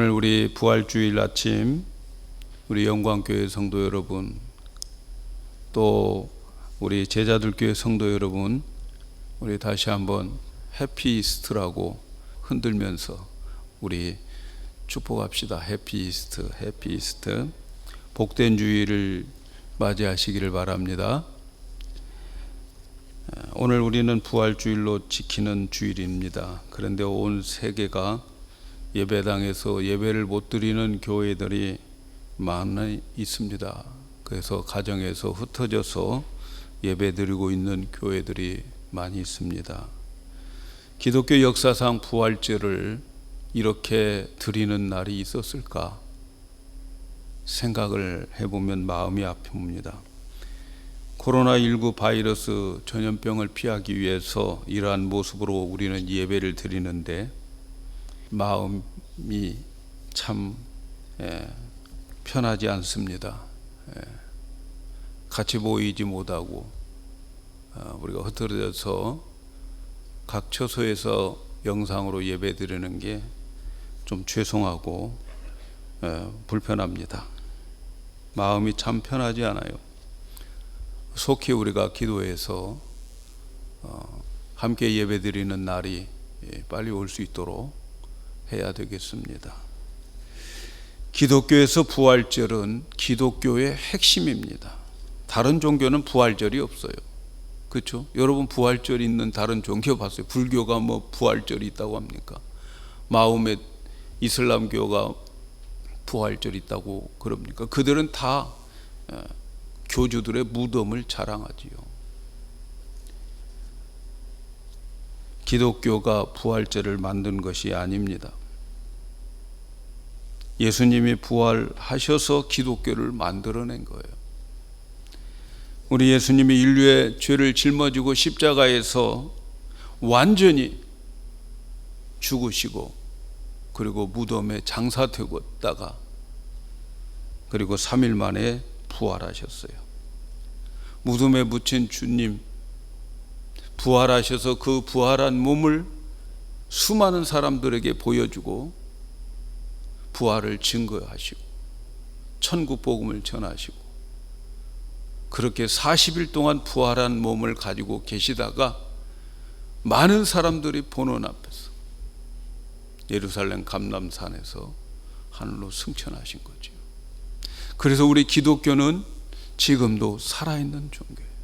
오늘 우리 부활주일 아침 우리 영광교회 성도 여러분, 또 우리 제자들교회 성도 여러분, 우리 다시 한번 해피 이스트라고 흔들면서 우리 축복합시다. 해피 이스트, 해피 이스트. 복된 주일을 맞이하시기를 바랍니다. 오늘 우리는 부활주일로 지키는 주일입니다. 그런데 온 세계가 예배당에서 예배를 못 드리는 교회들이 많이 있습니다. 그래서 가정에서 흩어져서 예배 드리고 있는 교회들이 많이 있습니다. 기독교 역사상 부활절을 이렇게 드리는 날이 있었을까 생각을 해보면 마음이 아픕니다. 코로나19 바이러스 전염병을 피하기 위해서 이러한 모습으로 우리는 예배를 드리는데 마음이 참 편하지 않습니다. 같이 모이지 못하고 우리가 흩어져서 각 처소에서 영상으로 예배 드리는 게 좀 죄송하고 불편합니다. 마음이 참 편하지 않아요. 속히 우리가 기도해서 함께 예배 드리는 날이 빨리 올 수 있도록 해야 되겠습니다. 기독교에서 부활절은 기독교의 핵심입니다. 다른 종교는 부활절이 없어요. 그렇죠? 여러분 부활절 있는 다른 종교 봤어요? 불교가 뭐 부활절이 있다고 합니까? 마음에 이슬람교가 부활절 있다고 그럽니까? 그들은 다 교주들의 무덤을 자랑하지요. 기독교가 부활절을 만든 것이 아닙니다. 예수님이 부활하셔서 기독교를 만들어낸 거예요. 우리 예수님이 인류의 죄를 짊어지고 십자가에서 완전히 죽으시고 그리고 무덤에 장사되었다가 그리고 3일 만에 부활하셨어요. 무덤에 묻힌 주님 부활하셔서 그 부활한 몸을 수많은 사람들에게 보여주고 부활을 증거하시고 천국 복음을 전하시고 그렇게 40일 동안 부활한 몸을 가지고 계시다가 많은 사람들이 보는 앞에서 예루살렘 감람산에서 하늘로 승천하신 거죠. 그래서 우리 기독교는 지금도 살아있는 종교예요.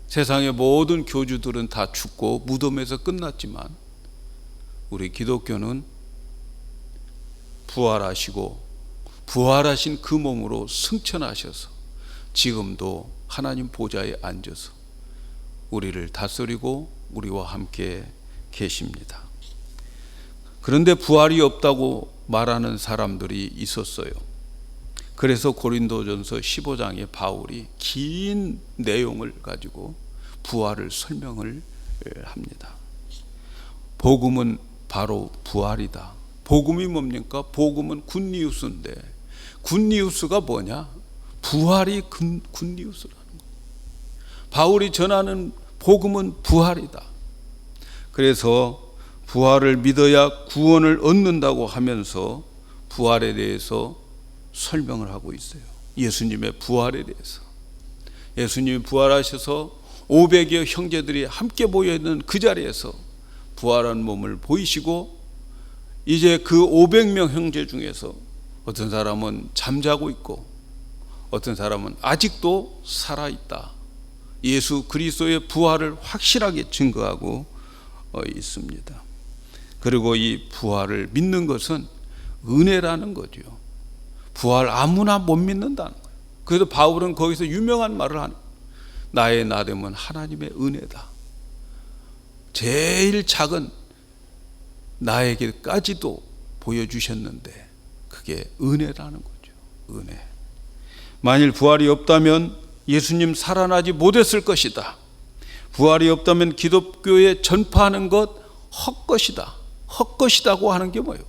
세상의 모든 교주들은 다 죽고 무덤에서 끝났지만 우리 기독교는 부활하시고 부활하신 그 몸으로 승천하셔서 지금도 하나님 보좌에 앉아서 우리를 다스리고 우리와 함께 계십니다. 그런데 부활이 없다고 말하는 사람들이 있었어요. 그래서 고린도전서 15장에 바울이 긴 내용을 가지고 부활을 설명을 합니다. 복음은 바로 부활이다. 복음이 뭡니까? 복음은 굿니우스인데 굿니우스가 뭐냐? 부활이 굿니우스라는 거예요. 바울이 전하는 복음은 부활이다. 그래서 부활을 믿어야 구원을 얻는다고 하면서 부활에 대해서 설명을 하고 있어요. 예수님의 부활에 대해서. 예수님이 부활하셔서 500여 형제들이 함께 모여있는 그 자리에서 부활한 몸을 보이시고 이제 그 500명 형제 중에서 어떤 사람은 잠자고 있고 어떤 사람은 아직도 살아있다. 예수 그리스도의 부활을 확실하게 증거하고 있습니다. 그리고 이 부활을 믿는 것은 은혜라는 거죠. 부활 아무나 못 믿는다는 거예요. 그래서 바울은 거기서 유명한 말을 하는 거예요. 나의 나됨은 하나님의 은혜다. 제일 작은 나에게까지도 보여주셨는데 그게 은혜라는 거죠. 은혜. 만일 부활이 없다면 예수님 살아나지 못했을 것이다. 부활이 없다면 기독교에 전파하는 것 헛것이다. 헛것이다고 하는 게 뭐예요?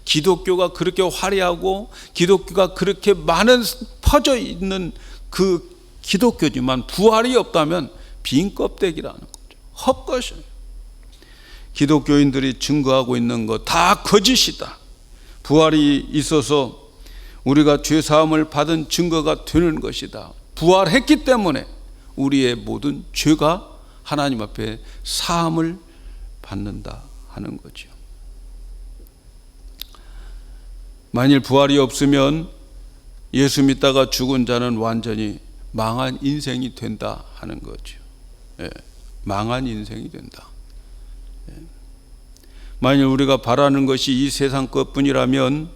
기독교가 그렇게 화려하고 기독교가 그렇게 많은 퍼져 있는 그 기독교지만 부활이 없다면 빈 껍데기라는 거죠. 헛것이에요. 기독교인들이 증거하고 있는 것 다 거짓이다. 부활이 있어서 우리가 죄 사함을 받은 증거가 되는 것이다. 부활했기 때문에 우리의 모든 죄가 하나님 앞에 사함을 받는다 하는 거죠. 만일 부활이 없으면 예수 믿다가 죽은 자는 완전히 망한 인생이 된다 하는 거죠. 예, 망한 인생이 된다. 예. 만일 우리가 바라는 것이 이 세상 것뿐이라면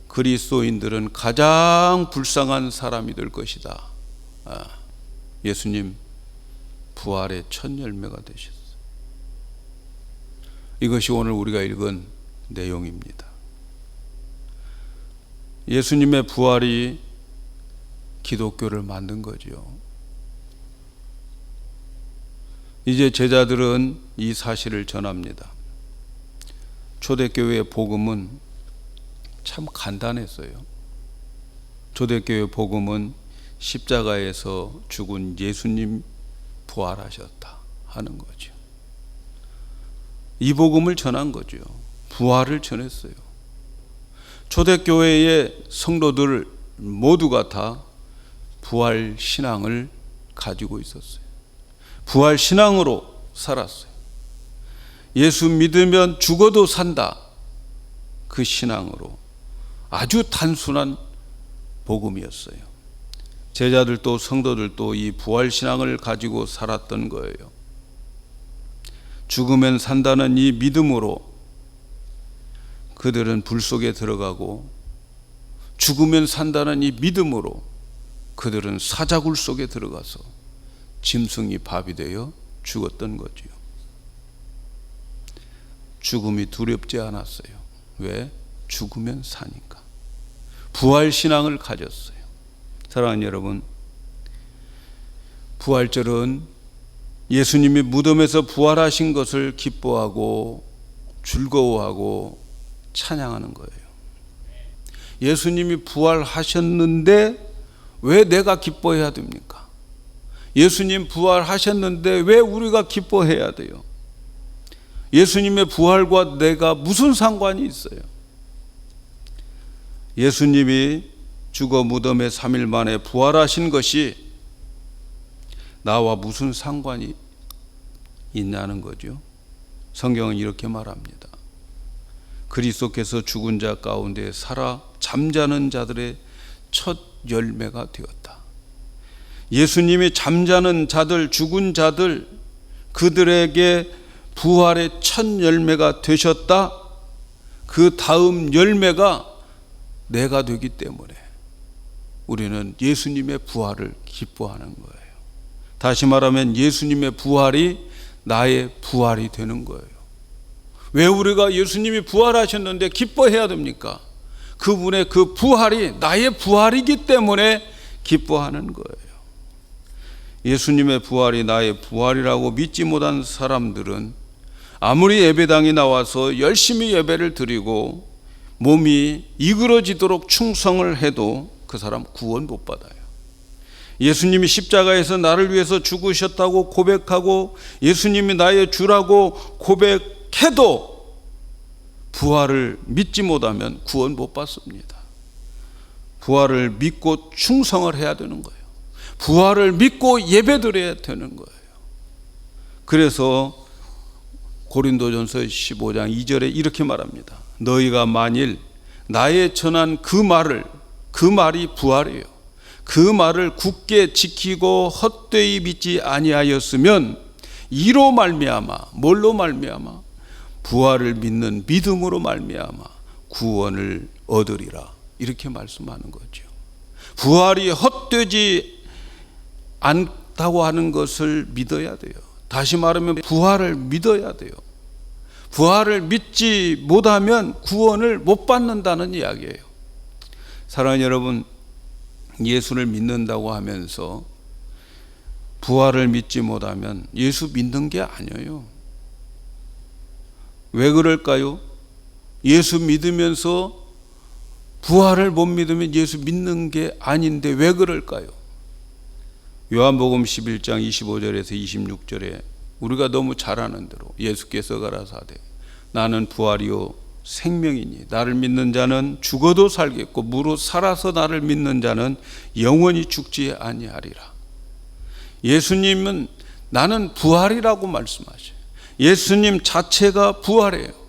그리스도인들은 가장 불쌍한 사람이 될 것이다. 예수님 부활의 첫 열매가 되셨어요. 이것이 오늘 우리가 읽은 내용입니다. 예수님의 부활이 기독교를 만든 거죠. 이제 제자들은 이 사실을 전합니다. 초대교회의 복음은 참 간단했어요. 초대교회 복음은 십자가에서 죽은 예수님 부활하셨다 하는 거죠. 이 복음을 전한 거죠. 부활을 전했어요. 초대교회의 성도들 모두가 다 부활 신앙을 가지고 있었어요. 부활 신앙으로 살았어요. 예수 믿으면 죽어도 산다. 그 신앙으로 아주 단순한 복음이었어요. 제자들도 성도들도 이 부활 신앙을 가지고 살았던 거예요. 죽으면 산다는 이 믿음으로 그들은 불 속에 들어가고, 죽으면 산다는 이 믿음으로 그들은 사자굴 속에 들어가서 짐승이 밥이 되어 죽었던 거지요. 죽음이 두렵지 않았어요. 왜? 죽으면 사니까. 부활 신앙을 가졌어요. 사랑하는 여러분, 부활절은 예수님이 무덤에서 부활하신 것을 기뻐하고 즐거워하고 찬양하는 거예요. 예수님이 부활하셨는데 왜 내가 기뻐해야 됩니까? 예수님 부활하셨는데 왜 우리가 기뻐해야 돼요? 예수님의 부활과 내가 무슨 상관이 있어요? 예수님이 죽어 무덤에 3일 만에 부활하신 것이 나와 무슨 상관이 있냐는 거죠. 성경은 이렇게 말합니다. 그리스도께서 죽은 자 가운데 살아 잠자는 자들의 첫 열매가 되었다. 예수님이 잠자는 자들, 죽은 자들, 그들에게 부활의 첫 열매가 되셨다. 그 다음 열매가 내가 되기 때문에 우리는 예수님의 부활을 기뻐하는 거예요. 다시 말하면 예수님의 부활이 나의 부활이 되는 거예요. 왜 우리가 예수님이 부활하셨는데 기뻐해야 됩니까? 그분의 그 부활이 나의 부활이기 때문에 기뻐하는 거예요. 예수님의 부활이 나의 부활이라고 믿지 못한 사람들은 아무리 예배당에 나와서 열심히 예배를 드리고 몸이 이그러지도록 충성을 해도 그 사람 구원 못 받아요. 예수님이 십자가에서 나를 위해서 죽으셨다고 고백하고 예수님이 나의 주라고 고백해도 부활을 믿지 못하면 구원 못 받습니다. 부활을 믿고 충성을 해야 되는 거예요. 부활을 믿고 예배드려야 되는 거예요. 그래서 고린도전서 15장 2절에 이렇게 말합니다. 너희가 만일 나의 전한 그 말이 부활이에요. 그 말을 굳게 지키고 헛되이 믿지 아니하였으면 이로 말미암아, 뭘로 말미암아? 부활을 믿는 믿음으로 말미암아 구원을 얻으리라. 이렇게 말씀하는 거죠. 부활이 헛되지 않다고 하는 것을 믿어야 돼요. 다시 말하면 부활을 믿어야 돼요. 부활을 믿지 못하면 구원을 못 받는다는 이야기예요. 사랑하는 여러분, 예수를 믿는다고 하면서 부활을 믿지 못하면 예수 믿는 게 아니에요. 왜 그럴까요? 예수 믿으면서 부활을 못 믿으면 예수 믿는 게 아닌데 왜 그럴까요? 요한복음 11장 25절에서 26절에 우리가 너무 잘 아는 대로 예수께서 가라사대 나는 부활이요 생명이니 나를 믿는 자는 죽어도 살겠고 무릇 살아서 나를 믿는 자는 영원히 죽지 아니하리라. 예수님은 나는 부활이라고 말씀하셔요. 예수님 자체가 부활이에요.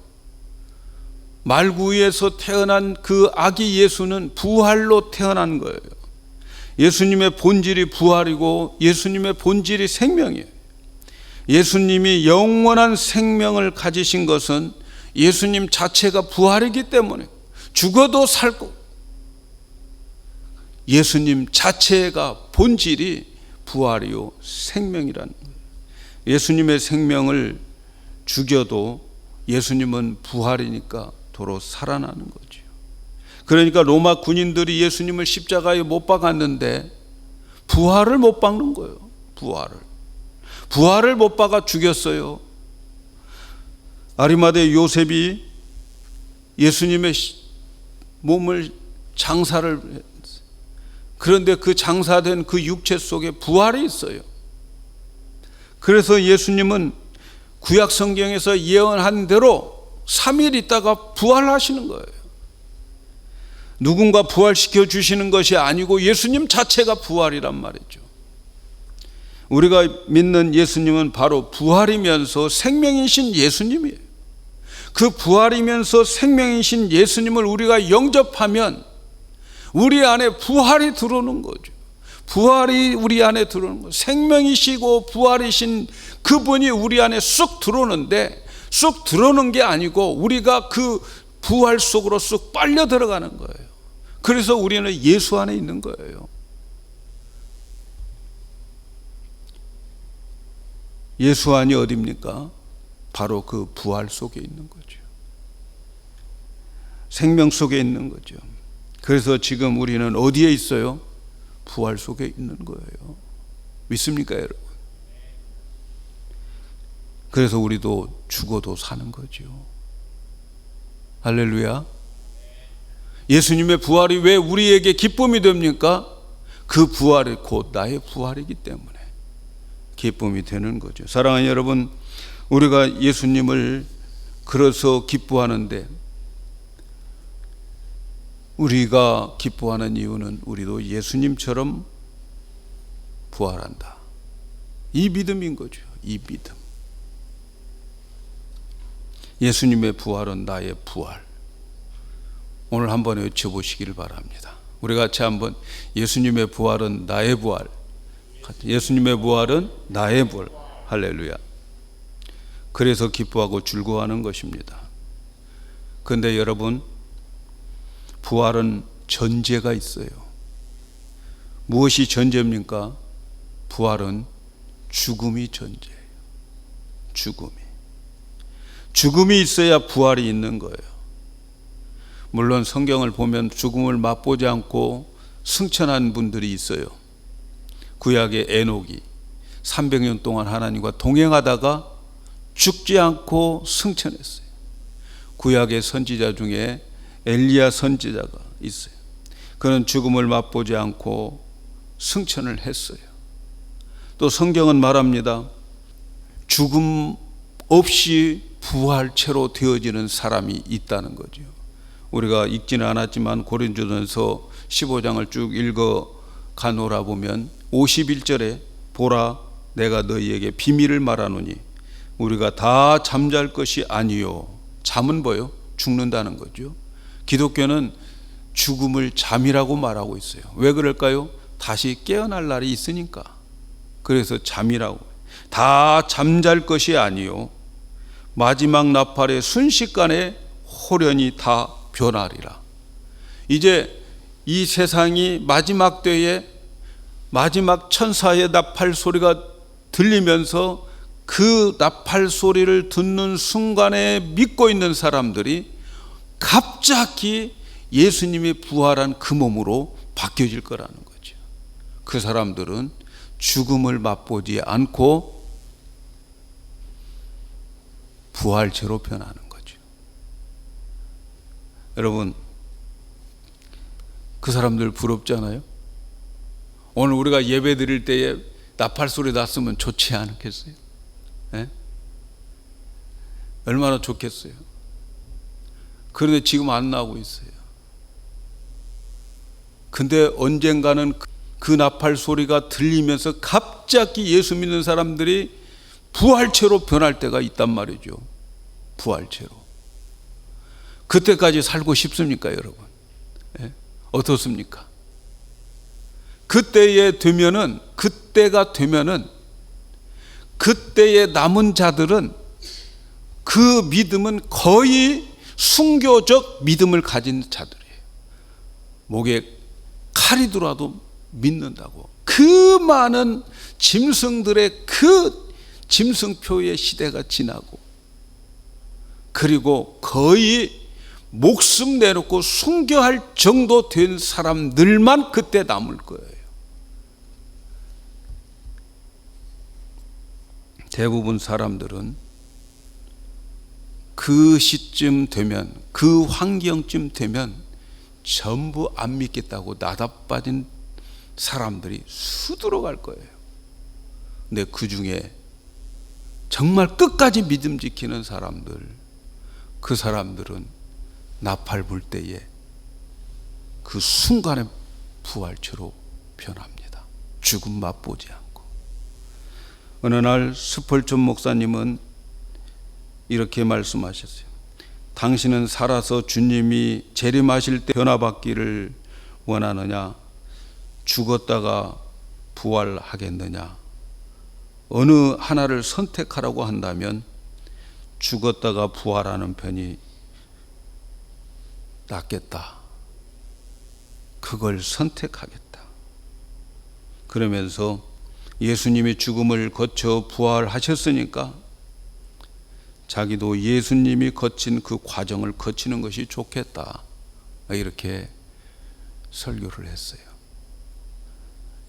말구에서 태어난 그 아기 예수는 부활로 태어난 거예요. 예수님의 본질이 부활이고 예수님의 본질이 생명이에요. 예수님이 영원한 생명을 가지신 것은 예수님 자체가 부활이기 때문에 죽어도 살고, 예수님 자체가 본질이 부활이요 생명이라는 거예요. 예수님의 생명을 죽여도 예수님은 부활이니까 도로 살아나는 거죠. 그러니까 로마 군인들이 예수님을 십자가에 못 박았는데 부활을 못 박는 거예요. 부활을 못 박아 죽였어요. 아리마대 요셉이 예수님의 몸을 장사를 했어요. 그런데 그 장사된 그 육체 속에 부활이 있어요. 그래서 예수님은 구약 성경에서 예언한 대로 3일 있다가 부활하시는 거예요. 누군가 부활시켜 주시는 것이 아니고 예수님 자체가 부활이란 말이죠. 우리가 믿는 예수님은 바로 부활이면서 생명이신 예수님이에요. 그 부활이면서 생명이신 예수님을 우리가 영접하면 우리 안에 부활이 들어오는 거죠. 부활이 우리 안에 들어오는 거예요. 생명이시고 부활이신 그분이 우리 안에 쑥 들어오는데, 쑥 들어오는 게 아니고 우리가 그 부활 속으로 쑥 빨려 들어가는 거예요. 그래서 우리는 예수 안에 있는 거예요. 예수 안이 어디입니까? 바로 그 부활 속에 있는 거죠. 생명 속에 있는 거죠. 그래서 지금 우리는 어디에 있어요? 부활 속에 있는 거예요. 믿습니까, 여러분? 그래서 우리도 죽어도 사는 거죠. 할렐루야. 예수님의 부활이 왜 우리에게 기쁨이 됩니까? 그 부활이 곧 나의 부활이기 때문에 기쁨이 되는 거죠. 사랑하는 여러분, 우리가 예수님을 그래서 기뻐하는데, 우리가 기뻐하는 이유는 우리도 예수님처럼 부활한다, 이 믿음인 거죠. 이 믿음. 예수님의 부활은 나의 부활. 오늘 한번 외쳐보시기를 바랍니다. 우리 같이 한번, 예수님의 부활은 나의 부활. 예수님의 부활은 나의 부활. 할렐루야. 그래서 기뻐하고 즐거워하는 것입니다. 그런데 여러분, 부활은 전제가 있어요. 무엇이 전제입니까? 부활은 죽음이 전제예요. 죽음이 있어야 부활이 있는 거예요. 물론 성경을 보면 죽음을 맛보지 않고 승천한 분들이 있어요. 구약의 에녹이 300년 동안 하나님과 동행하다가 죽지 않고 승천했어요. 구약의 선지자 중에 엘리야 선지자가 있어요. 그는 죽음을 맛보지 않고 승천을 했어요. 또 성경은 말합니다. 죽음 없이 부활체로 되어지는 사람이 있다는 거죠. 우리가 읽지는 않았지만 고린도전서 15장을 쭉 읽어 가노라 보면 51절에 보라, 내가 너희에게 비밀을 말하노니 우리가 다 잠잘 것이 아니요. 잠은 뭐요? 죽는다는 거죠. 기독교는 죽음을 잠이라고 말하고 있어요. 왜 그럴까요? 다시 깨어날 날이 있으니까. 그래서 잠이라고. 다 잠잘 것이 아니요. 마지막 나팔의 순식간에 호련히 다 변하리라. 이제 이 세상이 마지막 때에 마지막 천사의 나팔 소리가 들리면서 그 나팔 소리를 듣는 순간에 믿고 있는 사람들이 갑자기 예수님이 부활한 그 몸으로 바뀌어질 거라는 거죠. 그 사람들은 죽음을 맛보지 않고 부활체로 변하는 거죠. 여러분, 그 사람들 부럽지 않아요? 오늘 우리가 예배 드릴 때에 나팔 소리 났으면 좋지 않겠어요? 네? 얼마나 좋겠어요. 그런데 지금 안 나오고 있어요. 근데 언젠가는 그 나팔 소리가 들리면서 갑자기 예수 믿는 사람들이 부활체로 변할 때가 있단 말이죠. 부활체로. 그때까지 살고 싶습니까, 여러분? 예? 어떻습니까? 그때가 되면은 그때에 남은 자들은 그 믿음은 거의 순교적 믿음을 가진 자들이에요. 목에 칼이 들어와도 믿는다고. 그 많은 짐승들의 그 짐승표의 시대가 지나고, 그리고 거의 목숨 내놓고 순교할 정도 된 사람들만 그때 남을 거예요. 대부분 사람들은 그 시점 되면, 그 환경쯤 되면 전부 안 믿겠다고 나다빠진 사람들이 수두룩할 거예요. 근데 그 중에 정말 끝까지 믿음 지키는 사람들, 그 사람들은 나팔 불 때에 그 순간에 부활체로 변합니다. 죽음 맛보지 않고. 어느 날 스펄전 목사님은 이렇게 말씀하셨어요. 당신은 살아서 주님이 재림하실 때 변화받기를 원하느냐, 죽었다가 부활하겠느냐? 어느 하나를 선택하라고 한다면 죽었다가 부활하는 편이 낫겠다. 그걸 선택하겠다. 그러면서 예수님이 죽음을 거쳐 부활하셨으니까 자기도 예수님이 거친 그 과정을 거치는 것이 좋겠다. 이렇게 설교를 했어요.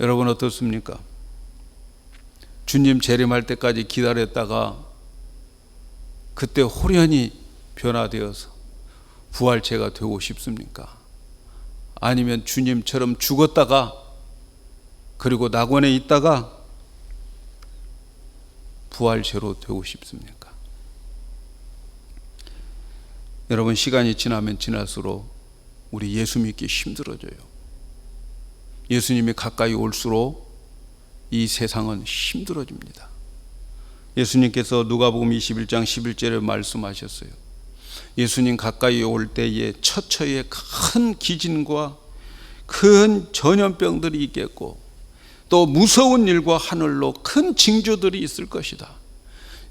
여러분 어떻습니까? 주님 재림할 때까지 기다렸다가 그때 호련히 변화되어서 부활체가 되고 싶습니까? 아니면 주님처럼 죽었다가 그리고 낙원에 있다가 부활체로 되고 싶습니까? 여러분, 시간이 지나면 지날수록 우리 예수 믿기 힘들어져요. 예수님이 가까이 올수록 이 세상은 힘들어집니다. 예수님께서 누가복음 21장 11절에 말씀하셨어요. 예수님 가까이 올 때에 처처에 큰 기진과 큰 전염병들이 있겠고 또 무서운 일과 하늘로 큰 징조들이 있을 것이다.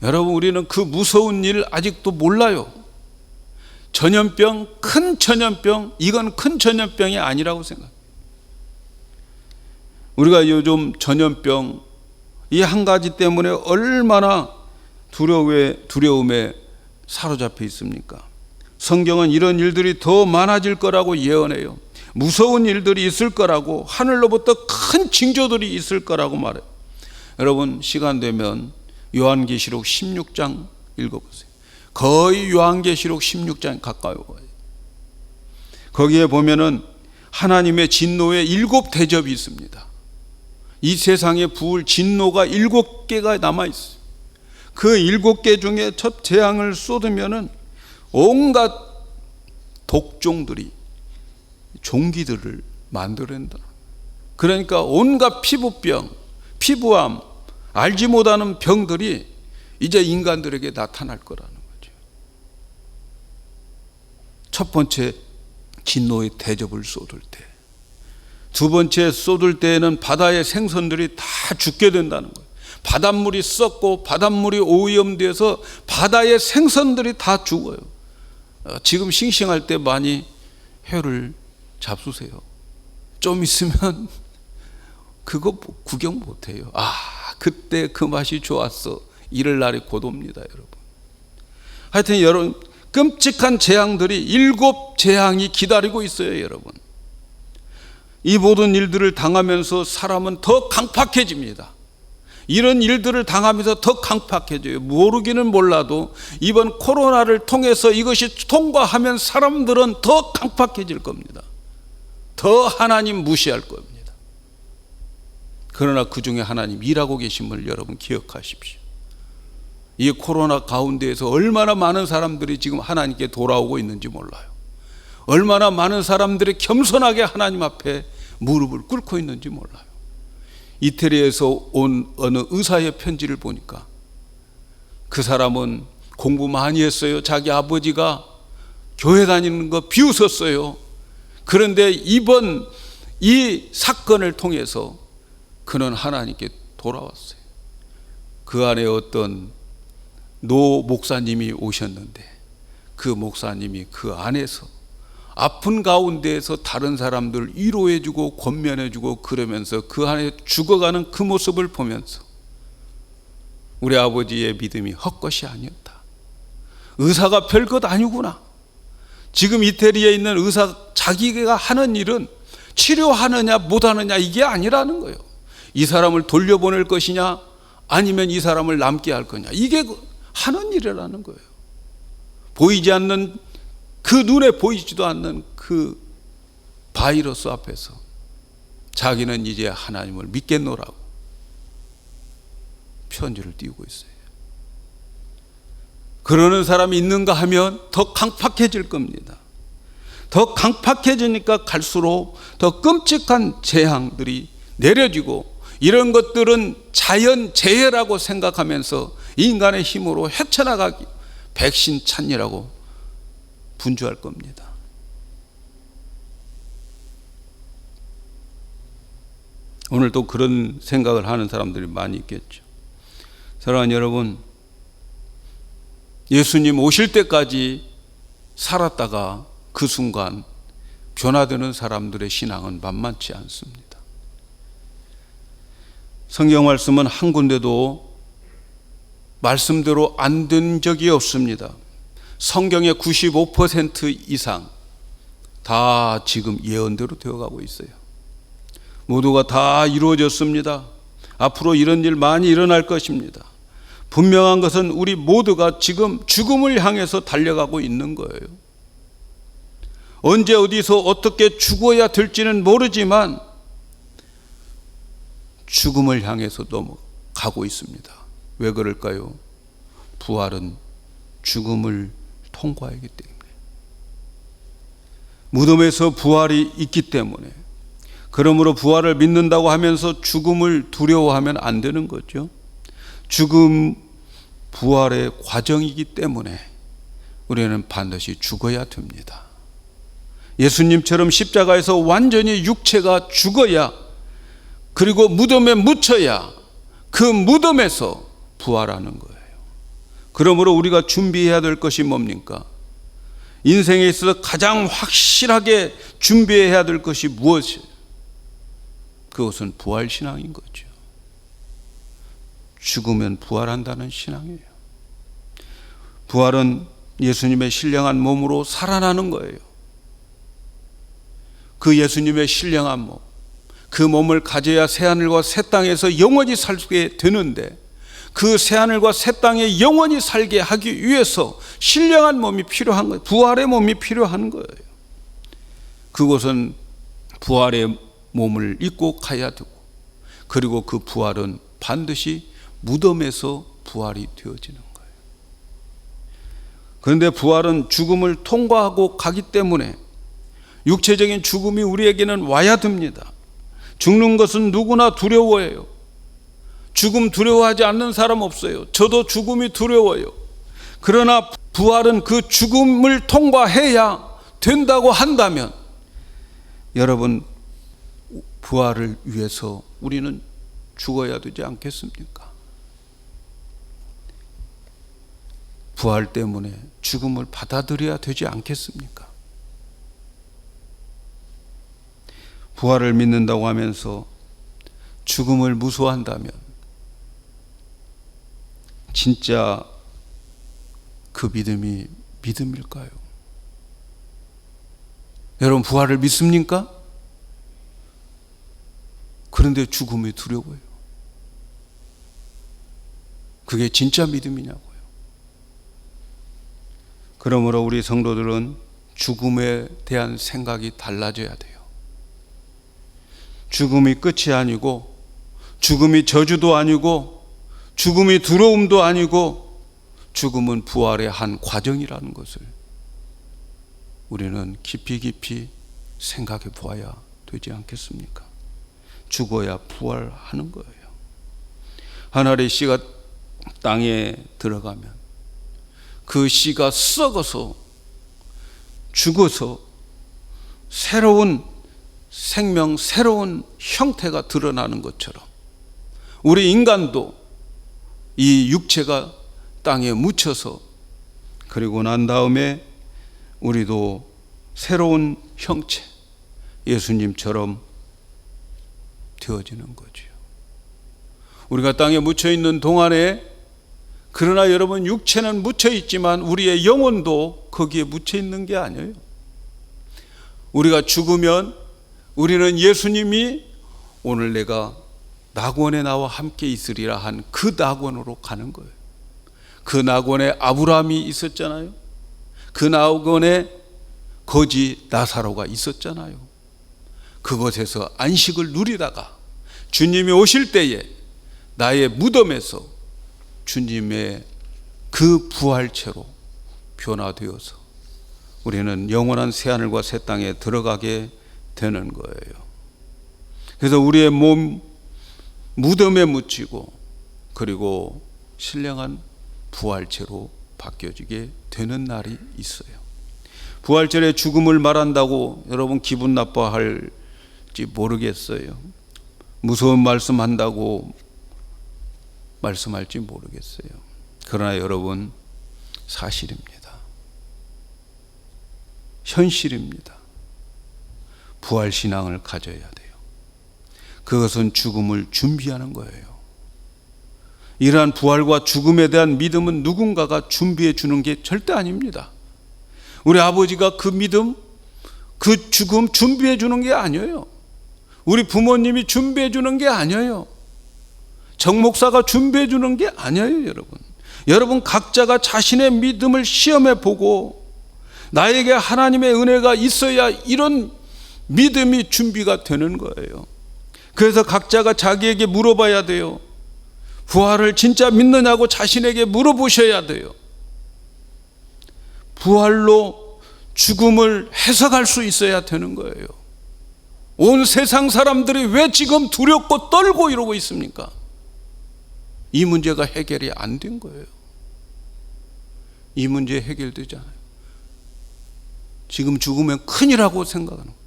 여러분, 우리는 그 무서운 일 아직도 몰라요. 전염병, 큰 전염병, 이건 큰 전염병이 아니라고 생각해요. 우리가 요즘 전염병 이 한 가지 때문에 얼마나 두려움에 사로잡혀 있습니까? 성경은 이런 일들이 더 많아질 거라고 예언해요. 무서운 일들이 있을 거라고, 하늘로부터 큰 징조들이 있을 거라고 말해요. 여러분, 시간 되면 요한계시록 16장 읽어보세요. 거의 요한계시록 16장 가까이 와요. 거기에 보면은 하나님의 진노의 7 대접이 있습니다. 이 세상에 부을 진노가 7개가 남아있어요. 그 7개 중에 첫 재앙을 쏟으면은 온갖 독종들이 종기들을 만들어낸다. 그러니까 온갖 피부병, 피부암, 알지 못하는 병들이 이제 인간들에게 나타날 거라는 거죠. 첫 번째, 진노의 대접을 쏟을 때. 두 번째, 쏟을 때에는 바다의 생선들이 다 죽게 된다는 거예요. 바닷물이 썩고 바닷물이 오염돼서 바다의 생선들이 다 죽어요. 지금 싱싱할 때 많이 회를 잡수세요. 좀 있으면 그거 구경 못해요. 그때 그 맛이 좋았어. 이럴 날이 곧 옵니다, 여러분. 하여튼 여러분, 끔찍한 재앙들이 7 재앙이 기다리고 있어요, 여러분. 이 모든 일들을 당하면서 사람은 더 강팍해집니다. 이런 일들을 당하면서 더 강팍해져요. 모르기는 몰라도 이번 코로나를 통해서 이것이 통과하면 사람들은 더 강팍해질 겁니다. 더 하나님 무시할 겁니다. 그러나 그 중에 하나님 일하고 계심을 여러분 기억하십시오. 이 코로나 가운데에서 얼마나 많은 사람들이 지금 하나님께 돌아오고 있는지 몰라요. 얼마나 많은 사람들이 겸손하게 하나님 앞에 무릎을 꿇고 있는지 몰라요. 이태리에서 온 어느 의사의 편지를 보니까 그 사람은 공부 많이 했어요. 자기 아버지가 교회 다니는 거 비웃었어요. 그런데 이번 이 사건을 통해서 그는 하나님께 돌아왔어요. 그 안에 어떤 노 목사님이 오셨는데 그 목사님이 그 안에서 아픈 가운데에서 다른 사람들 위로해주고 권면해주고 그러면서 그 안에 죽어가는 그 모습을 보면서 우리 아버지의 믿음이 헛것이 아니었다. 의사가 별것 아니구나. 지금 이태리에 있는 의사 자기가 하는 일은 치료하느냐 못하느냐 이게 아니라는 거예요. 이 사람을 돌려보낼 것이냐 아니면 이 사람을 남게 할 거냐, 이게 하는 일이라는 거예요. 보이지 않는 그 눈에 보이지도 않는 그 바이러스 앞에서 자기는 이제 하나님을 믿겠노라고 편지를 띄우고 있어요. 그러는 사람이 있는가 하면 더 강팍해질 겁니다. 더 강팍해지니까 갈수록 더 끔찍한 재앙들이 내려지고, 이런 것들은 자연재해라고 생각하면서 인간의 힘으로 헤쳐나가기 백신찬이라고 분주할 겁니다. 오늘도 그런 생각을 하는 사람들이 많이 있겠죠. 사랑하는 여러분, 예수님 오실 때까지 살았다가 그 순간 변화되는 사람들의 신앙은 만만치 않습니다. 성경 말씀은 한 군데도 말씀대로 안 된 적이 없습니다. 성경의 95% 이상 다 지금 예언대로 되어가고 있어요. 모두가 다 이루어졌습니다. 앞으로 이런 일 많이 일어날 것입니다. 분명한 것은 우리 모두가 지금 죽음을 향해서 달려가고 있는 거예요. 언제 어디서 어떻게 죽어야 될지는 모르지만 죽음을 향해서 넘어가고 있습니다. 왜 그럴까요? 부활은 죽음을 통과하기 때문에, 무덤에서 부활이 있기 때문에, 그러므로 부활을 믿는다고 하면서 죽음을 두려워하면 안 되는 거죠. 죽음 부활의 과정이기 때문에 우리는 반드시 죽어야 됩니다. 예수님처럼 십자가에서 완전히 육체가 죽어야, 그리고 무덤에 묻혀야 그 무덤에서 부활하는 거예요. 그러므로 우리가 준비해야 될 것이 뭡니까? 인생에 있어서 가장 확실하게 준비해야 될 것이 무엇이에요? 그것은 부활신앙인 거죠. 죽으면 부활한다는 신앙이에요. 부활은 예수님의 신령한 몸으로 살아나는 거예요. 그 예수님의 신령한 몸, 그 몸을 가져야 새하늘과 새 땅에서 영원히 살게 되는데, 그 새하늘과 새 땅에 영원히 살게 하기 위해서 신령한 몸이 필요한 거예요. 부활의 몸이 필요한 거예요. 그것은 부활의 몸을 입고 가야 되고, 그리고 그 부활은 반드시 무덤에서 부활이 되어지는 거예요. 그런데 부활은 죽음을 통과하고 가기 때문에 육체적인 죽음이 우리에게는 와야 됩니다. 죽는 것은 누구나 두려워해요. 죽음 두려워하지 않는 사람 없어요. 저도 죽음이 두려워요. 그러나 부활은 그 죽음을 통과해야 된다고 한다면, 여러분, 부활을 위해서 우리는 죽어야 되지 않겠습니까? 부활 때문에 죽음을 받아들여야 되지 않겠습니까? 부활을 믿는다고 하면서 죽음을 무서워한다면 진짜 그 믿음이 믿음일까요? 여러분, 부활을 믿습니까? 그런데 죽음이 두려워요. 그게 진짜 믿음이냐고요. 그러므로 우리 성도들은 죽음에 대한 생각이 달라져야 돼요. 죽음이 끝이 아니고, 죽음이 저주도 아니고, 죽음이 두려움도 아니고, 죽음은 부활의 한 과정이라는 것을 우리는 깊이 생각해 보아야 되지 않겠습니까? 죽어야 부활하는 거예요. 한 알의 씨가 땅에 들어가면 그 씨가 썩어서 죽어서 새로운 생명, 새로운 형태가 드러나는 것처럼 우리 인간도 이 육체가 땅에 묻혀서 그리고 난 다음에 우리도 새로운 형체, 예수님처럼 되어지는 거죠. 우리가 땅에 묻혀 있는 동안에, 그러나 여러분, 육체는 묻혀 있지만 우리의 영혼도 거기에 묻혀 있는 게 아니에요. 우리가 죽으면 우리는 예수님이 오늘 내가 낙원에 나와 함께 있으리라 한 그 낙원으로 가는 거예요. 그 낙원에 아브라함이 있었잖아요. 그 낙원에 거지 나사로가 있었잖아요. 그곳에서 안식을 누리다가 주님이 오실 때에 나의 무덤에서 주님의 그 부활체로 변화되어서 우리는 영원한 새하늘과 새 땅에 들어가게 되는 거예요. 그래서 우리의 몸 무덤에 묻히고 그리고 신령한 부활체로 바뀌어지게 되는 날이 있어요. 부활절에 죽음을 말한다고 여러분 기분 나빠할지 모르겠어요. 무서운 말씀한다고 말씀할지 모르겠어요. 그러나 여러분, 사실입니다. 현실입니다. 부활신앙을 가져야 돼요. 그것은 죽음을 준비하는 거예요. 이러한 부활과 죽음에 대한 믿음은 누군가가 준비해 주는 게 절대 아닙니다. 우리 아버지가 그 믿음, 그 죽음 준비해 주는 게 아니에요. 우리 부모님이 준비해 주는 게 아니에요. 정 목사가 준비해 주는 게 아니에요, 여러분. 여러분 각자가 자신의 믿음을 시험해 보고 나에게 하나님의 은혜가 있어야 이런 믿음이 준비가 되는 거예요. 그래서 각자가 자기에게 물어봐야 돼요. 부활을 진짜 믿느냐고 자신에게 물어보셔야 돼요. 부활로 죽음을 해석할 수 있어야 되는 거예요. 온 세상 사람들이 왜 지금 두렵고 떨고 이러고 있습니까? 이 문제가 해결이 안 된 거예요. 이 문제 해결되잖아요. 지금 죽으면 큰일이라고 생각하는 거예요.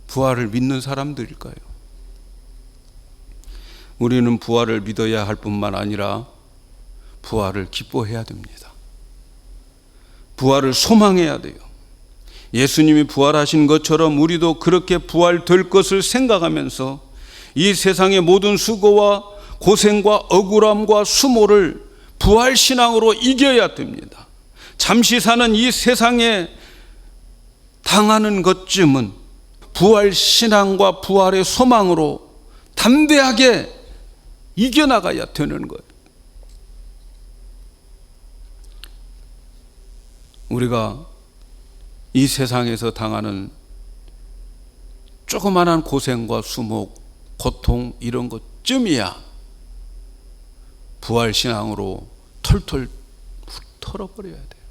부활을 믿는 사람들일까요? 우리는 부활을 믿어야 할 뿐만 아니라 부활을 기뻐해야 됩니다. 부활을 소망해야 돼요. 예수님이 부활하신 것처럼 우리도 그렇게 부활될 것을 생각하면서 이 세상의 모든 수고와 고생과 억울함과 수모를 부활신앙으로 이겨야 됩니다. 잠시 사는 이 세상에 당하는 것쯤은 부활신앙과 부활의 소망으로 담대하게 이겨나가야 되는 거예요. 우리가 이 세상에서 당하는 조그마한 고생과 수모, 고통 이런 것쯤이야 부활신앙으로 털털 털어버려야 돼요.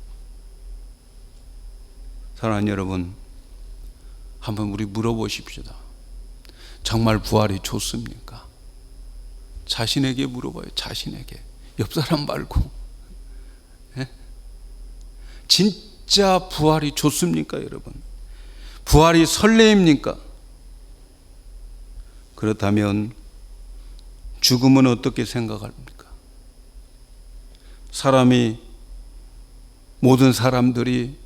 사랑하는 여러분, 한번 우리 물어보십시다. 정말 부활이 좋습니까? 자신에게 물어봐요. 자신에게. 옆 사람 말고. 예? 진짜 부활이 좋습니까, 여러분? 부활이 설레입니까? 그렇다면 죽음은 어떻게 생각합니까? 모든 사람들이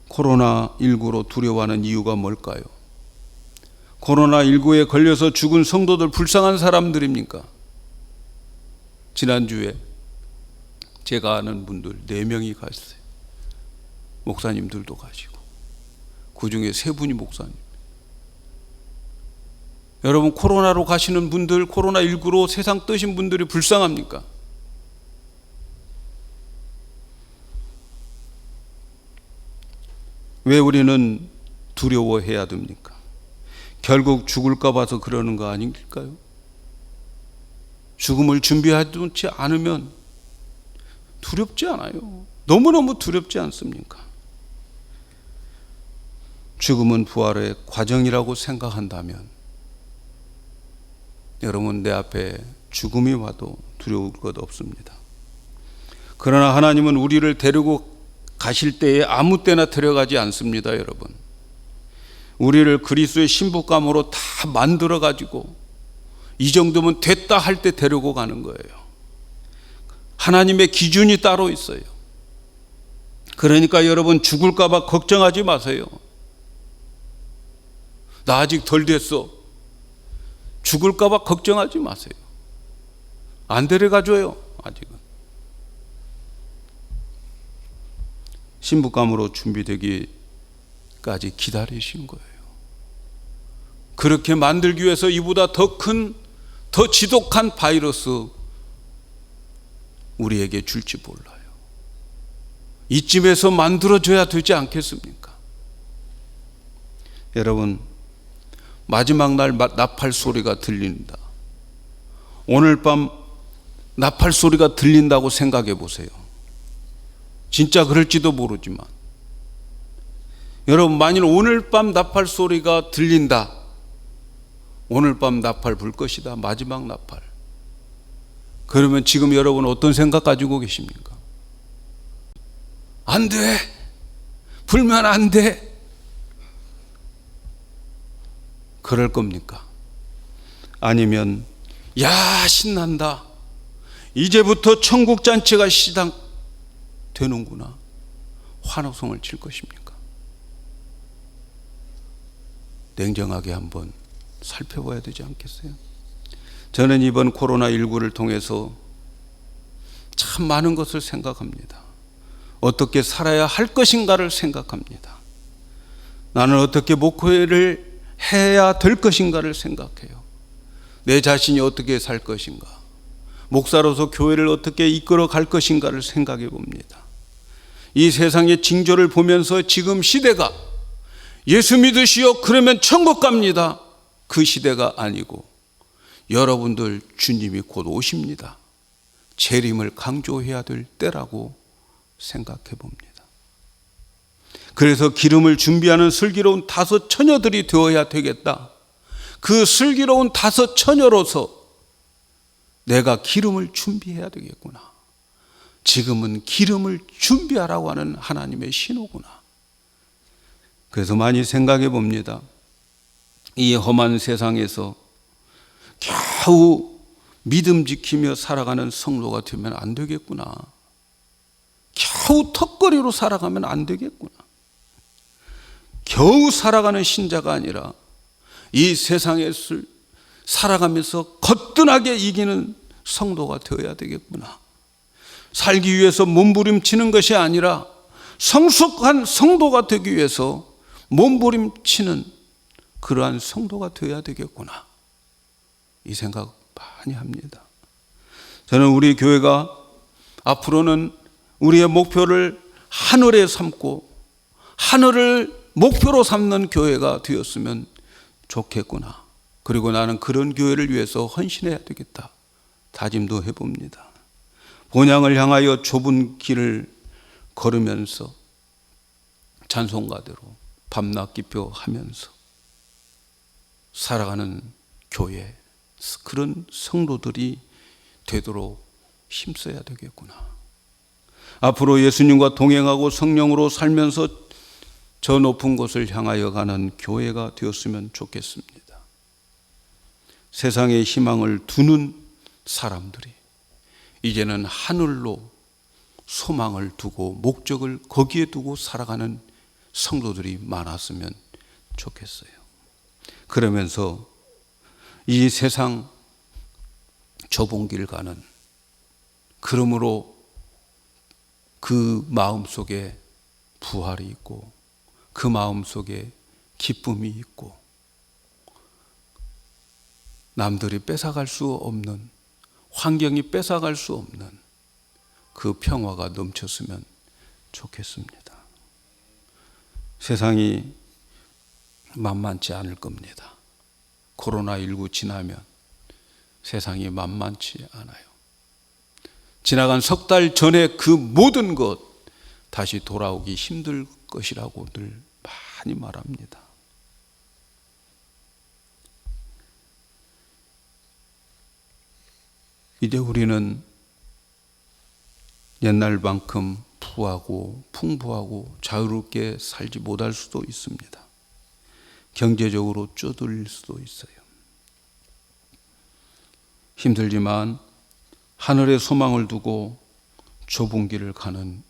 코로나19로 두려워하는 이유가 뭘까요? 코로나19에 걸려서 죽은 성도들 불쌍한 사람들입니까? 지난주에 제가 아는 분들 4명이 갔어요. 목사님들도 가시고 그 중에 3분이 목사님. 여러분, 코로나로 가시는 분들, 코로나19로 세상 떠신 분들이 불쌍합니까? 왜 우리는 두려워해야 됩니까? 결국 죽을까 봐서 그러는 거 아닐까요? 죽음을 준비하지 않으면 두렵지 않아요? 너무너무 두렵지 않습니까? 죽음은 부활의 과정이라고 생각한다면 여러분, 내 앞에 죽음이 와도 두려울 것 없습니다. 그러나 하나님은 우리를 데리고 가실 때에 아무 때나 데려가지 않습니다. 여러분, 우리를 그리스도의 신부감으로 다 만들어 가지고 이 정도면 됐다 할 때 데리고 가는 거예요. 하나님의 기준이 따로 있어요. 그러니까 여러분, 죽을까 봐 걱정하지 마세요. 나 아직 덜 됐어. 죽을까 봐 걱정하지 마세요. 안 데려가줘요, 아직은. 신부감으로 준비되기까지 기다리신 거예요. 그렇게 만들기 위해서 이보다 더 큰, 더 지독한 바이러스 우리에게 줄지 몰라요. 이쯤에서 만들어줘야 되지 않겠습니까? 여러분, 마지막 날 나팔 소리가 들린다. 오늘 밤 나팔 소리가 들린다고 생각해 보세요. 진짜 그럴지도 모르지만, 여러분, 만일 오늘 밤 나팔 소리가 들린다. 오늘 밤 나팔 불 것이다. 마지막 나팔. 그러면 지금 여러분 어떤 생각 가지고 계십니까? 안 돼. 불면 안 돼. 그럴 겁니까? 아니면 야, 신난다. 이제부터 천국 잔치가 시작되는구나. 환호성을 칠 것입니까? 냉정하게 한번 살펴봐야 되지 않겠어요? 저는 이번 코로나19를 통해서 참 많은 것을 생각합니다. 어떻게 살아야 할 것인가를 생각합니다. 나는 어떻게 목회를 해야 될 것인가를 생각해요. 내 자신이 어떻게 살 것인가, 목사로서 교회를 어떻게 이끌어 갈 것인가를 생각해 봅니다. 이 세상의 징조를 보면서 지금 시대가 예수 믿으시오 그러면 천국 갑니다, 그 시대가 아니고 여러분들 주님이 곧 오십니다. 재림을 강조해야 될 때라고 생각해 봅니다. 그래서 기름을 준비하는 슬기로운 5 처녀들이 되어야 되겠다. 그 슬기로운 5 처녀로서 내가 기름을 준비해야 되겠구나. 지금은 기름을 준비하라고 하는 하나님의 신호구나. 그래서 많이 생각해 봅니다. 이 험한 세상에서 겨우 믿음 지키며 살아가는 성도가 되면 안 되겠구나. 겨우 턱걸이로 살아가면 안 되겠구나. 겨우 살아가는 신자가 아니라 이 세상에 살아가면서 거뜬하게 이기는 성도가 되어야 되겠구나. 살기 위해서 몸부림치는 것이 아니라 성숙한 성도가 되기 위해서 몸부림치는 그러한 성도가 되어야 되겠구나. 이 생각 많이 합니다. 저는 우리 교회가 앞으로는 우리의 목표를 하늘에 삼고 하늘을 목표로 삼는 교회가 되었으면 좋겠구나. 그리고 나는 그런 교회를 위해서 헌신해야 되겠다. 다짐도 해봅니다. 본향을 향하여 좁은 길을 걸으면서 찬송가대로 밤낮 기표하면서 살아가는 교회, 그런 성도들이 되도록 힘써야 되겠구나. 앞으로 예수님과 동행하고 성령으로 살면서 저 높은 곳을 향하여 가는 교회가 되었으면 좋겠습니다. 세상에 희망을 두는 사람들이 이제는 하늘로 소망을 두고 목적을 거기에 두고 살아가는 성도들이 많았으면 좋겠어요. 그러면서 이 세상 좁은 길 가는, 그러므로 그 마음 속에 부활이 있고 그 마음 속에 기쁨이 있고 남들이 뺏어갈 수 없는, 환경이 뺏어갈 수 없는 그 평화가 넘쳤으면 좋겠습니다. 세상이 만만치 않을 겁니다. 코로나19 지나면 세상이 만만치 않아요. 지나간 석 달 전에 그 모든 것 다시 돌아오기 힘들 것이라고 늘 많이 말합니다. 이제 우리는 옛날만큼 부하고 풍부하고 자유롭게 살지 못할 수도 있습니다. 경제적으로 쪼들릴 수도 있어요. 힘들지만 하늘에 소망을 두고 좁은 길을 가는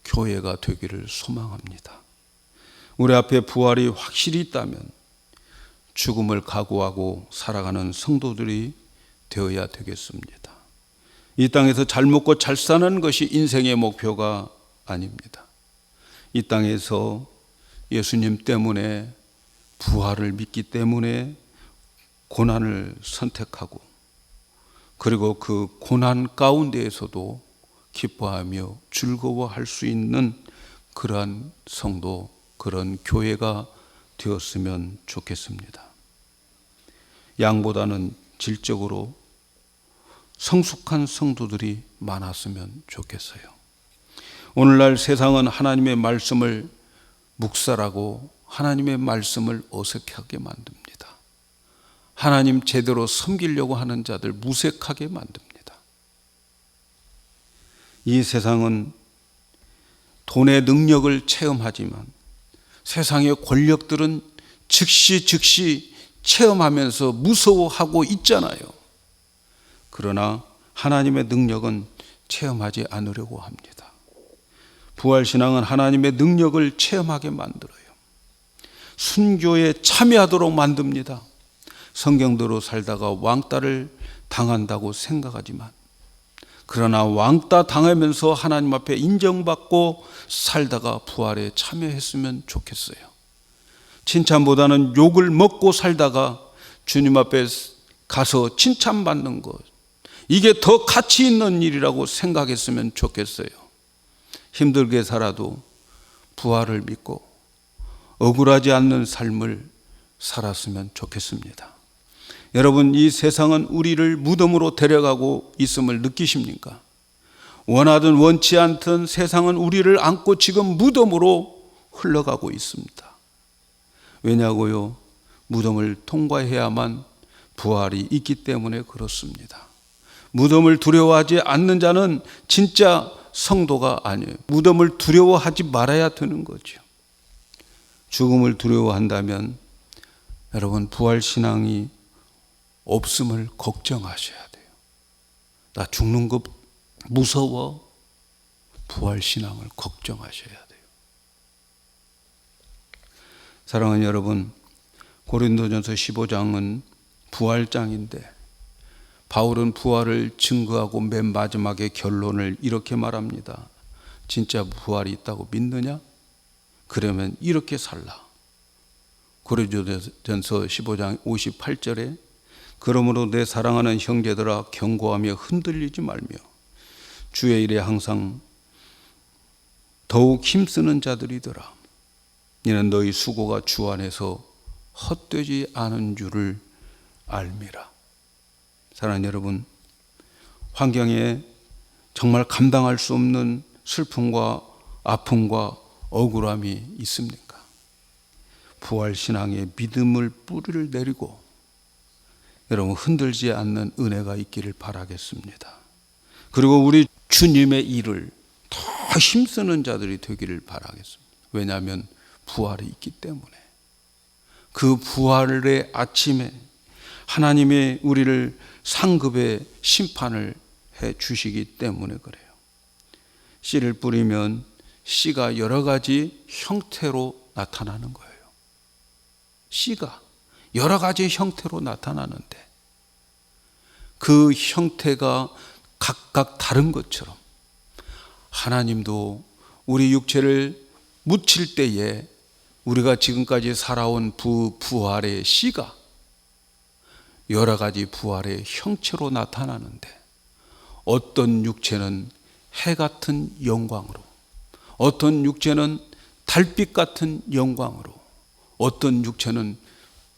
교회가 되기를 소망합니다. 우리 앞에 부활이 확실히 있다면 죽음을 각오하고 살아가는 성도들이 되어야 되겠습니다. 이 땅에서 잘 먹고 잘 사는 것이 인생의 목표가 아닙니다. 이 땅에서 예수님 때문에, 부활을 믿기 때문에 고난을 선택하고, 그리고 그 고난 가운데에서도 기뻐하며 즐거워할 수 있는 그러한 성도, 그런 교회가 되었으면 좋겠습니다. 양보다는 질적으로 성숙한 성도들이 많았으면 좋겠어요. 오늘날 세상은 하나님의 말씀을 묵살하고 하나님의 말씀을 어색하게 만듭니다. 하나님 제대로 섬기려고 하는 자들 무색하게 만듭니다. 이 세상은 돈의 능력을 체험하지만 세상의 권력들은 즉시 체험하면서 무서워하고 있잖아요. 그러나 하나님의 능력은 체험하지 않으려고 합니다. 부활신앙은 하나님의 능력을 체험하게 만들어요. 순교에 참여하도록 만듭니다. 성경대로 살다가 왕따를 당한다고 생각하지만, 그러나 왕따 당하면서 하나님 앞에 인정받고 살다가 부활에 참여했으면 좋겠어요. 칭찬보다는 욕을 먹고 살다가 주님 앞에 가서 칭찬받는 것, 이게 더 가치 있는 일이라고 생각했으면 좋겠어요. 힘들게 살아도 부활을 믿고 억울하지 않는 삶을 살았으면 좋겠습니다. 여러분, 이 세상은 우리를 무덤으로 데려가고 있음을 느끼십니까? 원하든 원치 않든 세상은 우리를 안고 지금 무덤으로 흘러가고 있습니다. 왜냐고요? 무덤을 통과해야만 부활이 있기 때문에 그렇습니다. 무덤을 두려워하지 않는 자는 진짜 성도가 아니에요. 무덤을 두려워하지 말아야 되는 거죠. 죽음을 두려워한다면 여러분, 부활신앙이 없음을 걱정하셔야 돼요. 나 죽는 거 무서워? 부활신앙을 걱정하셔야 돼요. 사랑하는 여러분, 고린도전서 15장은 부활장인데 바울은 부활을 증거하고 맨 마지막에 결론을 이렇게 말합니다. 진짜 부활이 있다고 믿느냐? 그러면 이렇게 살라. 고린도전서 15장 58절에 그러므로 내 사랑하는 형제들아 경고하며 흔들리지 말며 주의 일에 항상 더욱 힘쓰는 자들이더라. 이는 너희 수고가 주 안에서 헛되지 않은 줄을 알미라. 사랑하는 여러분, 환경에 정말 감당할 수 없는 슬픔과 아픔과 억울함이 있습니까? 부활신앙의 믿음을 뿌리를 내리고 여러분 흔들지 않는 은혜가 있기를 바라겠습니다. 그리고 우리 주님의 일을 더 힘쓰는 자들이 되기를 바라겠습니다. 왜냐하면 부활이 있기 때문에. 그 부활의 아침에 하나님의 우리를 상급의 심판을 해 주시기 때문에 그래요. 씨를 뿌리면 씨가 여러 가지 형태로 나타나는 거예요. 씨가 여러 가지 형태로 나타나는데 그 형태가 각각 다른 것처럼 하나님도 우리 육체를 묻힐 때에 우리가 지금까지 살아온 부활의 씨가 여러 가지 부활의 형체로 나타나는데 어떤 육체는 해 같은 영광으로, 어떤 육체는 달빛 같은 영광으로, 어떤 육체는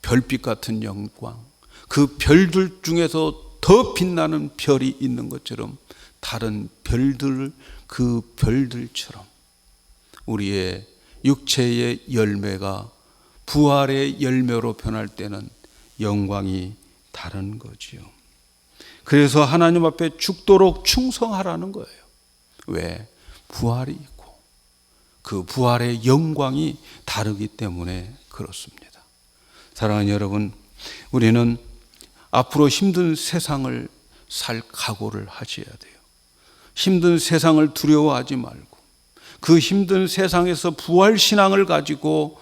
별빛 같은 영광, 그 별들 중에서 더 빛나는 별이 있는 것처럼 다른 별들, 그 별들처럼 우리의 육체의 열매가 부활의 열매로 변할 때는 영광이 다른 거지요. 그래서 하나님 앞에 죽도록 충성하라는 거예요. 왜? 부활이 있고 그 부활의 영광이 다르기 때문에 그렇습니다. 사랑하는 여러분, 우리는 앞으로 힘든 세상을 살 각오를 하셔야 돼요. 힘든 세상을 두려워하지 말고 그 힘든 세상에서 부활신앙을 가지고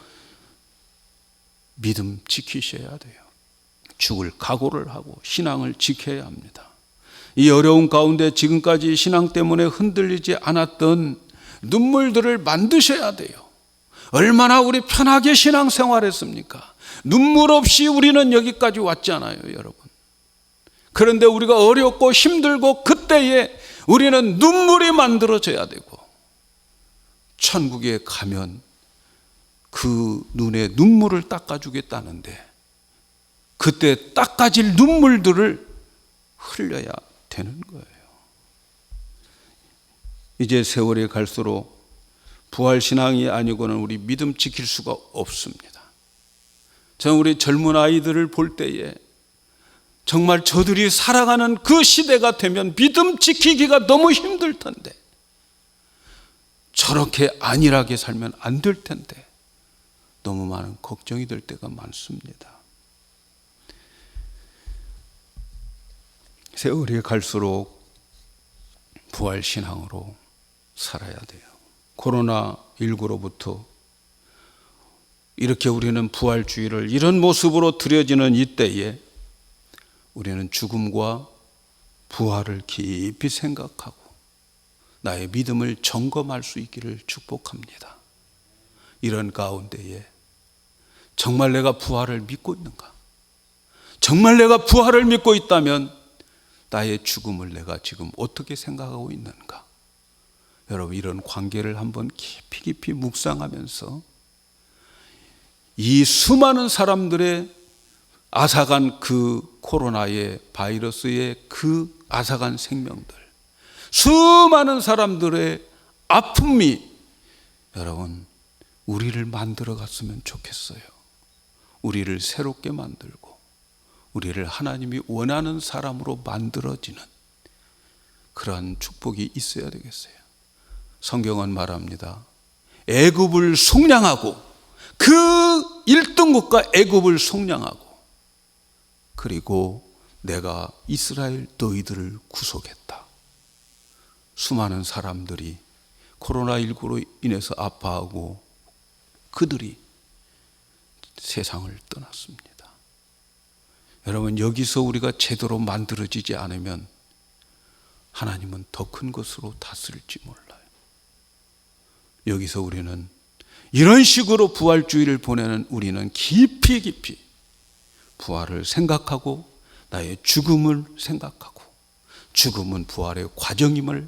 믿음 지키셔야 돼요. 죽을 각오를 하고 신앙을 지켜야 합니다. 이 어려운 가운데 지금까지 신앙 때문에 흔들리지 않았던 눈물들을 만드셔야 돼요. 얼마나 우리 편하게 신앙생활했습니까? 눈물 없이 우리는 여기까지 왔잖아요, 여러분. 그런데 우리가 어렵고 힘들고 그때에 우리는 눈물이 만들어져야 되고 천국에 가면 그 눈에 눈물을 닦아주겠다는데 그때 닦아질 눈물들을 흘려야 되는 거예요. 이제 세월이 갈수록 부활신앙이 아니고는 우리 믿음 지킬 수가 없습니다. 저는 우리 젊은 아이들을 볼 때에 정말 저들이 살아가는 그 시대가 되면 믿음 지키기가 너무 힘들 텐데 저렇게 안일하게 살면 안 될 텐데 너무 많은 걱정이 될 때가 많습니다. 세월이 갈수록 부활신앙으로 살아야 돼요. 코로나19로부터 이렇게 우리는 부활주의를 이런 모습으로 드려지는 이때에 우리는 죽음과 부활을 깊이 생각하고 나의 믿음을 점검할 수 있기를 축복합니다. 이런 가운데에 정말 내가 부활을 믿고 있는가? 정말 내가 부활을 믿고 있다면 나의 죽음을 내가 지금 어떻게 생각하고 있는가? 여러분, 이런 관계를 한번 깊이 묵상하면서 이 수많은 사람들의 앗아간 그 코로나의 바이러스의 그 앗아간 생명들, 수많은 사람들의 아픔이 여러분 우리를 만들어 갔으면 좋겠어요. 우리를 새롭게 만들고 우리를 하나님이 원하는 사람으로 만들어지는 그러한 축복이 있어야 되겠어요. 성경은 말합니다. 애굽을 속량하고 그 1등 국가 애굽을 속량하고 그리고 내가 이스라엘 너희들을 구속했다. 수많은 사람들이 코로나19로 인해서 아파하고 그들이 세상을 떠났습니다. 여러분, 여기서 우리가 제대로 만들어지지 않으면 하나님은 더 큰 것으로 다스릴지 몰라요. 여기서 우리는 이런 식으로 부활주의를 보내는 우리는 깊이 부활을 생각하고 나의 죽음을 생각하고 죽음은 부활의 과정임을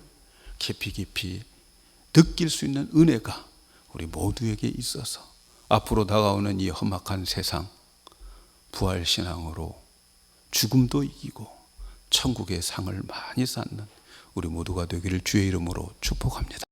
깊이 느낄 수 있는 은혜가 우리 모두에게 있어서 앞으로 다가오는 이 험악한 세상 부활신앙으로 죽음도 이기고 천국의 상을 많이 쌓는 우리 모두가 되기를 주의 이름으로 축복합니다.